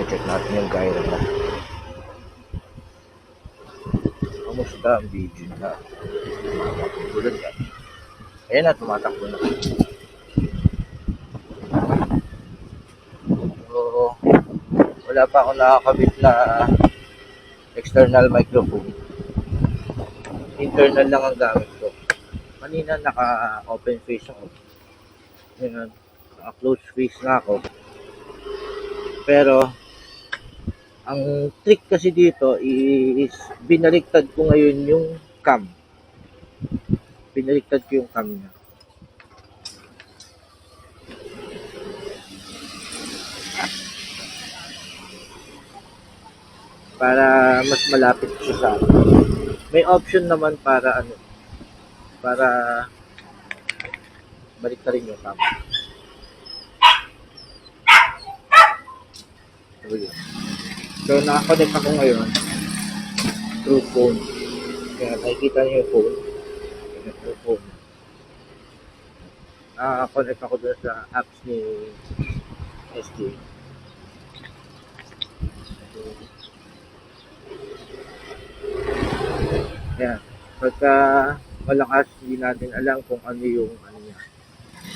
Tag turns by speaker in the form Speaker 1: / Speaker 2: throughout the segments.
Speaker 1: check natin yung gyro na. Kamusta ang video na? Tulad yan. Ayan na, tumatakbo na. So, wala pa akong nakakabit na external microphone. Internal lang ang gamit ko. Kanina naka-open face ako. Ngayon, naka-close face na ako. Pero, ang trick kasi dito is binaliktad ko ngayon yung cam. Binaliktad ko yung cam niya. Para mas malapit siya sa akin. May option naman para balik na rin yung cam. So, nakakonect ako ngayon through phone. Kaya nakikita niyo yung phone. Through phone. Nakakonect ako doon sa apps ni SJ. Yan. Pagka malakas, hindi natin alam kung ano yung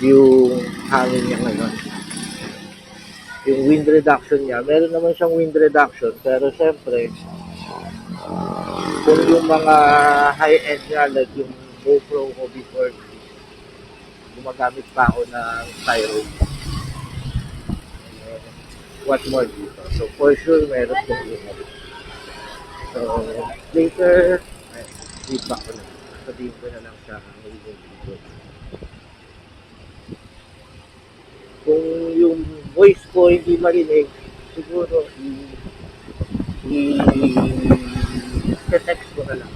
Speaker 1: yung hangin niya ngayon. Yung wind reduction niya, meron naman siyang wind reduction, pero syempre, kung yung mga high-end nga, like yung GoPro ko before, gumagamit pa ako ng styro. What more dito? So, for sure, meron kong ingat. So, later, feedback ko na. Sabihin ko na lang sa magiging video. Kung yung voice ko hindi marinig, siguro i-text ko na lang.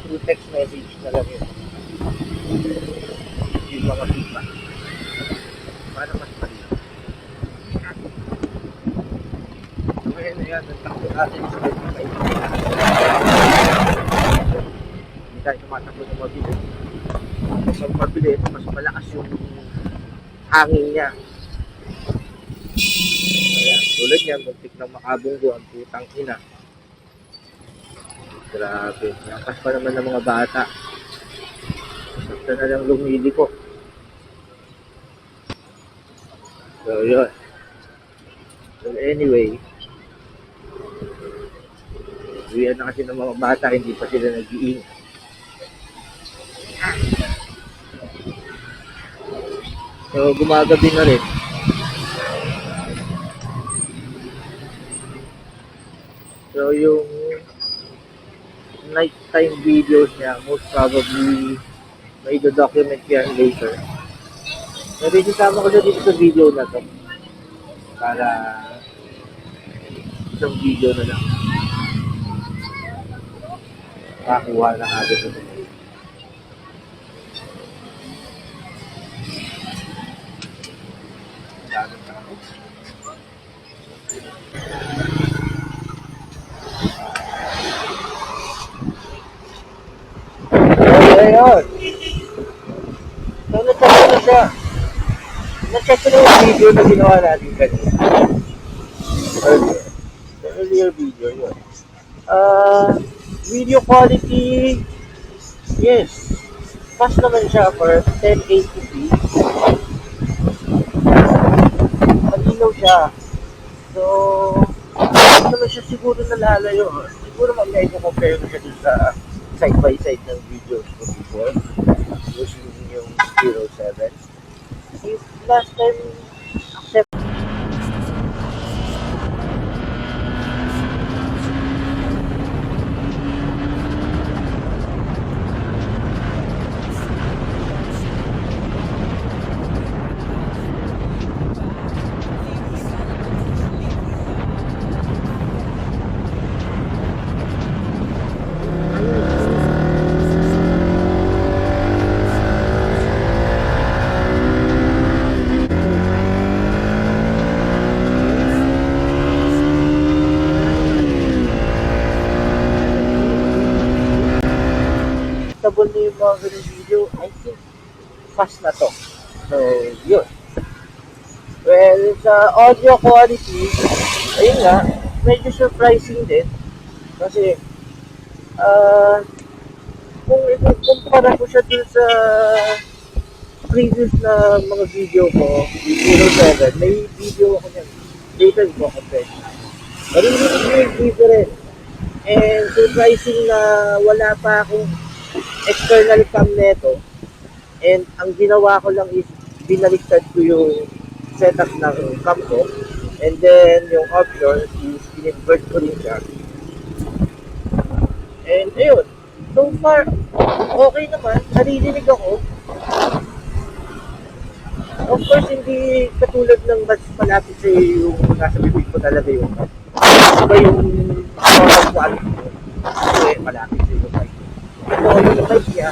Speaker 1: Through text message na lang yun. Yung mga feedback. Para mas marinig. So, ngayon na yan. Nagtakbo natin sa website. Hindi tayo tumatakbo ng mabilis. Pag mabilis, mas malakas yung hangin niya. Ayan, tulad niya, muntik ng makabunggo ang putang ina. Grabe, nakas pa naman ng mga bata. Basta na lang lumili ko. So, yun. So, anyway, uwian na kasi ng mga bata, hindi pa sila nag-iingat. So, gumagabi na rin. So, yung nighttime videos niya, most probably, may document yan later. Pero isasama ko na dito sa video na to. Para isang video na lang. Makakuha na agad ito. Ayun. So, na-check ko na siya. Na-check ko na yung video na ginawa natin kanina. Earlier video yun. Video quality, yes. Fast naman siya for 1080p. Malinaw siya. So, hindi naman siya siguro nalalayo. Siguro mamaya i-compare ko siya dun sa side by side ng videos ko before using yung 07. If last time accept acceptable na yung mga ganun video, I think fast na to. So, yun. Well, sa audio quality, ayun nga, medyo surprising din. Kasi, ah, kung ikukumpara ko siya dun sa previous na mga video ko, yung Hero 7, may video ako niyan. Later ko compare. Maririnig nyo yung difference. And surprising na wala pa akong external cam neto. And ang ginawa ko lang is binaliktad ko yung setup ng cam ko. And then yung option is in-invert ko rin siya. And ayun, so far, okay naman. Naririnig ako. Of course, hindi katulad ng mas malapit sa yung nasa bibig ko talaga yung iba yung sound quality ko. Kasi malapit sa yung mic. Ito yung mic niya,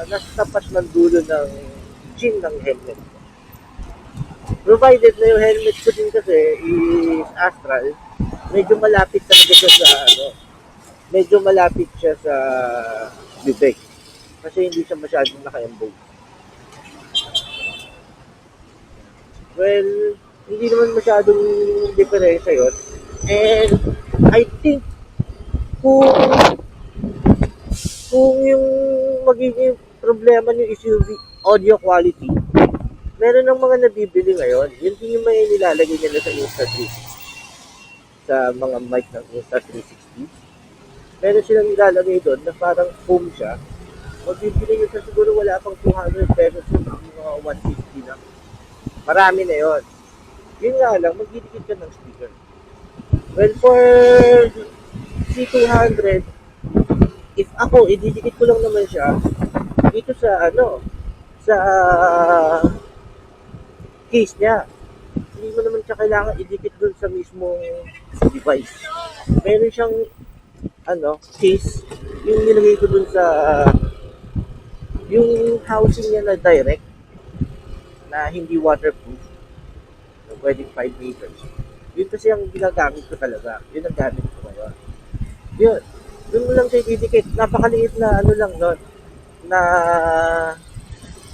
Speaker 1: nasa tapat ng dulo ng chin ng helmet ko. Provided na yung helmet ko din kasi is Astral, medyo malapit talaga siya sa medyo malapit siya sa bibig. Kasi hindi siya masyadong naka-embose. Well, hindi naman masyadong diferensya yun. And I think kung yung magiging problema nyo is yung audio quality, meron ng mga nabibili ngayon. Yun din yung may nilalagay nila sa Insta360. Sa mga mic ng Insta360. Meron silang nilalagay doon na parang foam siya. Magbibili nyo siya siguro wala pang 200 pesos yung mga 150 na. Marami na yon. Yun nga lang, magdidikit ka ng speaker. Well, for C200, if ako, ididikit ko lang naman siya dito sa sa case niya. Hindi mo naman siya kailangan idikit dun sa mismong device. Meron siyang case, yung nilagay ko dun sa yung housing niya na direct na hindi waterproof, na pwedeng 5 meters. Yun kasi ang ginagamit ko talaga. Yun ang gamit ko ngayon. Yun. Doon mo lang siya didikit. Napakaliit na lang nun. Na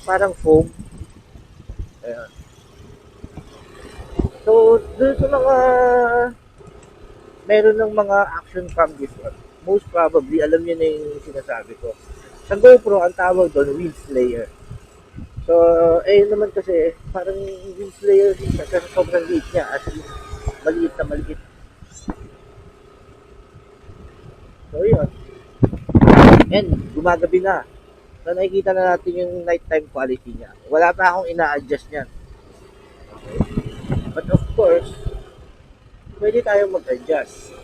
Speaker 1: parang foam. Ayan. So, doon sa mga meron ng mga action cam before, most probably, alam niyo na yung sinasabi ko. Sa GoPro, ang tawag doon, wheel slayer. So, naman kasi, parang wheel slayer din siya kasi sobrang liit niya at maliit na maliit. So, yun. And, gumagabi na. So, nakikita na natin yung nighttime quality niya. Wala pa akong ina-adjust niyan. Okay. But of course, pwede tayong mag-adjust.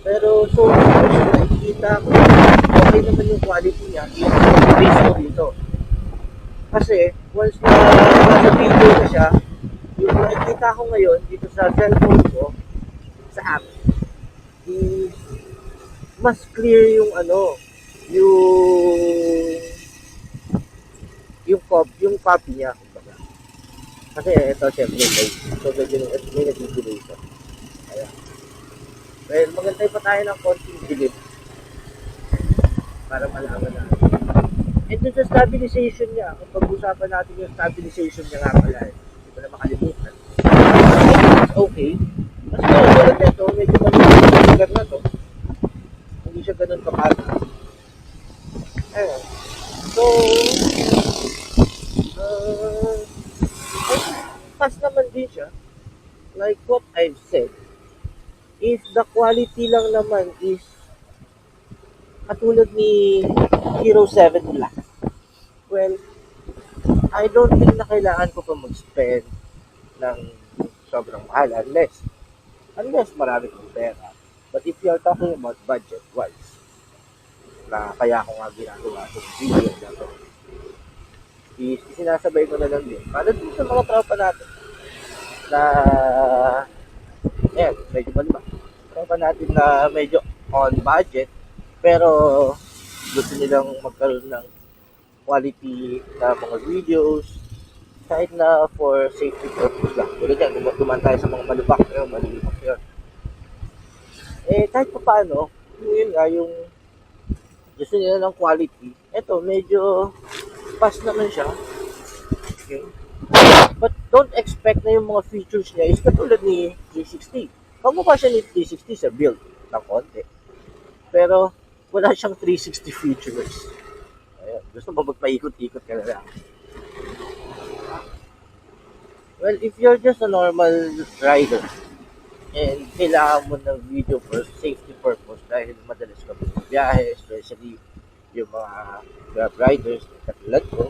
Speaker 1: Pero, so, nakikita ko, okay naman yung quality niya. Base ko dito. Kasi, once na nasa video na siya, yung nakikita ko ngayon dito sa cellphone ko, sa app, is mas clear yung yung copy niya, kumbaga. Kasi ito, syempre, so may nag-delay siya. Ayan. Well, magantay pa tayo ng konting dilim para malaman natin. And dun sa stabilization niya, kung pag-usapan natin yung stabilization niya nga pala, hindi ko na makalimutan. It's okay. Mas meron nito, medyo maliit yung lugar na to. Hindi siya ganun kapag. Ayun. So, pas naman din siya. Like what I've said, if the quality lang naman is katulad ni Hero 7 Black, well, I don't think na kailangan ko pa mag-spend ng sobrang mahal unless marami kong pera. But if you're talking about budget-wise, na kaya ko nga ginagawa itong video na to, is sinasabay ko na lang din. Para din sa mga tropa natin na medyo malima. Tropa natin na medyo on budget, pero gusto nilang magkaroon ng quality na mga videos, kahit na for safety purpose lang. Tulad yan, dumaan tayo sa mga malubak, malulubak yun. Kahit pa paano, yun nga, yung gusto nila ng quality, eto, medyo pass naman siya. Okay. But don't expect na yung mga features niya is katulad ni 360. Kamukha siya ni 360 sa build ng konti. Pero wala siyang 360 features. Ayun. Gusto mo magpaikot-ikot ka na lang. Well, if you're just a normal rider and kailangan mo ng video for safety purpose dahil madalas ka biyahe, especially yung mga grab riders na katulad ko,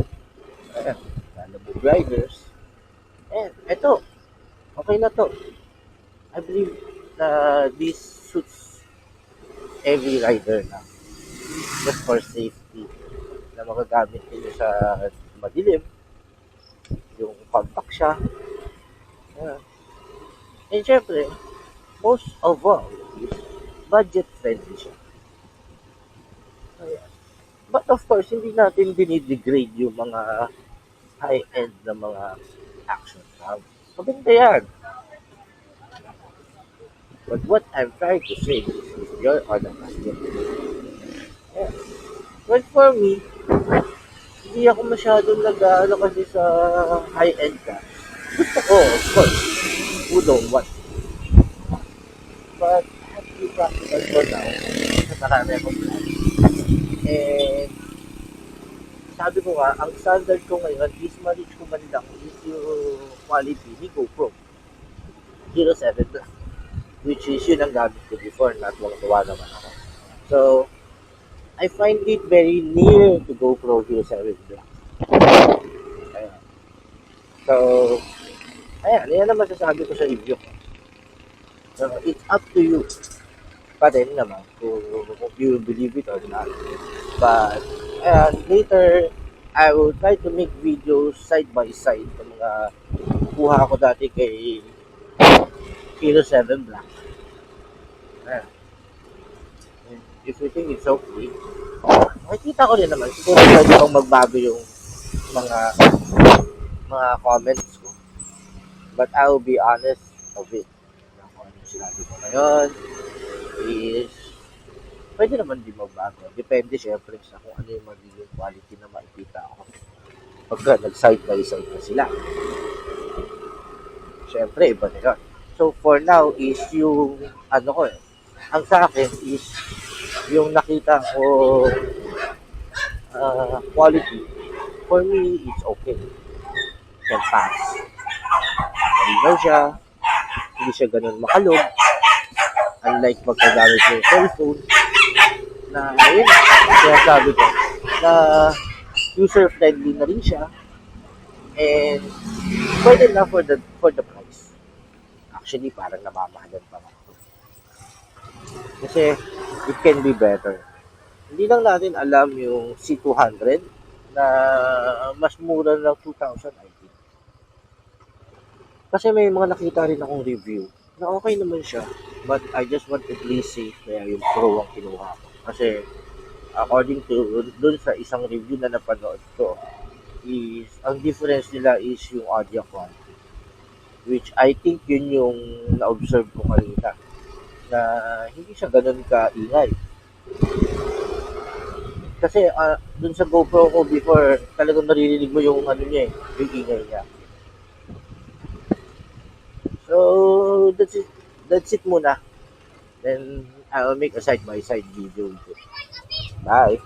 Speaker 1: ayan, Lalabog riders, and eto, okay na to. I believe na this suits every rider na just for safety na magagamit nyo sa madilim, yung compact siya. Ayan. And syempre, most of all, is budget friendly siya. Ayan. But of course, hindi natin dinidegrade yung mga high-end na mga action cam. Maganda yan. But what I'm trying to say is if you're on a budget, yeah. Well, for me, hindi ako masyadong nag-ano kasi sa high-end cam. Gusto ko, of course, who don't want. But I have to be practical for now. Kasi marami akong plan. And sabi ko nga, ang standard ko ngayon is ma-reach ko man lang is yung quality ni GoPro Hero 7 Black, which is yun ang gamit ko before, natuwang-tuwa naman ako. So, I find it very near to GoPro Hero 7 Black. Ayan. So, yan ang masasabi ko sa review ko. So, it's up to you pa rin naman kung you believe it or not. But, later, I will try to make videos side by side ng mga kuha ko dati kay Hero 7 Black. Ayan. If you think it's okay, makikita ko rin naman. Siguro pwede kong magbago yung mga comments ko. But I will be honest of it. Kung ano sinabi ko ngayon is pwede naman din magbago. Depende syempre sa kung ano yung magiging quality na makikita ko pagka nag-side by side na sila. Syempre, iba na yun. So, for now is yung ano ko ang sa akin is yung nakita ko quality. For me, it's okay. Can pass. Malinaw siya. Hindi siya ganun makalog. Unlike pagkagamit yung cellphone na yun, kaya sabi ko na user-friendly na rin siya and pwede na for the price. Actually, parang namamahalan pa ako. Kasi it can be better. Hindi lang natin alam yung C200 na mas mura ng 2,000 I think. Kasi may mga nakita rin akong review na okay naman siya. But I just want to play safe kaya yung Pro ang kinuha ko. Kasi according to dun sa isang review na napanood ko is ang difference nila is yung audio quality. Which I think yun yung na-observe ko kanina na hindi siya ganun ka-ingay. Kasi dun sa GoPro ko before, talagang naririnig mo yung ano niya yung ingay niya. So, that's it muna. Then, I'll make a side-by-side video. Bye!